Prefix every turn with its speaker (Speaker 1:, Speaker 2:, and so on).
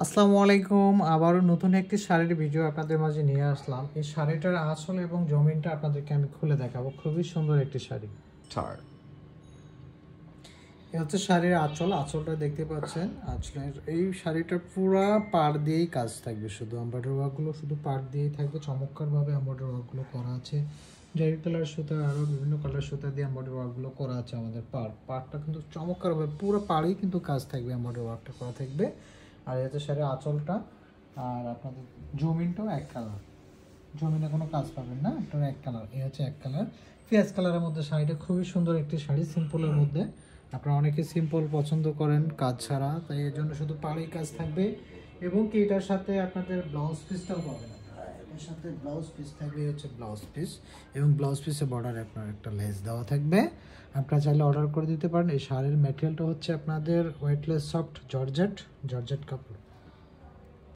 Speaker 1: আসসালামু আলাইকুম। আবারও নতুন একটি শাড়ির ভিডিও আপনাদের মাঝে নিয়ে আসলাম। এই শাড়িটার আঁচল এবং জমিনটা আপনাদেরকে আমি খুলে দেখাবো। খুবই সুন্দর একটি শাড়ি। এ হচ্ছে শাড়ির আঁচল। আঁচলটা দেখতে পাচ্ছেন। আঁচলের এই শাড়িটার পুরা পাড় দিয়েই কাজ থাকবে, শুধু এমব্রয়ডারি ওয়ার্কগুলো শুধু পাড় দিয়েই থাকবে। চমৎকারভাবে এমব্রয়ডারি ওয়ার্কগুলো করা আছে। জারি কালার সুতা, আরও বিভিন্ন কালার সুতা দিয়ে এমব্রয়ডারি ওয়ার্কগুলো করা আছে। আমাদের পাড়টা কিন্তু চমৎকারভাবে পুরো পাড়েই কিন্তু কাজ থাকবে, এমব্রয়ডারি ওয়ার্কটা করা থাকবে। আর এই হচ্ছে শাড়ির আঁচলটা। আর আপনাদের জমিনটাও এক কালার, জমিনে কোনো কাজ পাবেন না, আপনারা এক কালার। এই হচ্ছে এক কালার, পেঁয়াজ কালারের মধ্যে শাড়িটা খুবই সুন্দর একটি শাড়ি, সিম্পলের মধ্যে। আপনারা অনেকে সিম্পল পছন্দ করেন কাজ ছাড়া, তাই এর জন্য শুধু পাড়েই কাজ থাকবে। এবং কি এটার সাথে আপনাদের ব্লাউজ পিসটাও পাবেন। এটার সাথে ব্লাউজ পিস থাকবে, হচ্ছে ব্লাউজ পিস, এবং ব্লাউজ পিসে বর্ডারে আপনার একটা লেস দেওয়া থাকবে। আপনারা চাইলে অর্ডার করে দিতে পারেন। এই শাড়ির ম্যাটেরিয়ালটা হচ্ছে আপনাদের ওয়েটলেস সফট জর্জেট কাপড়।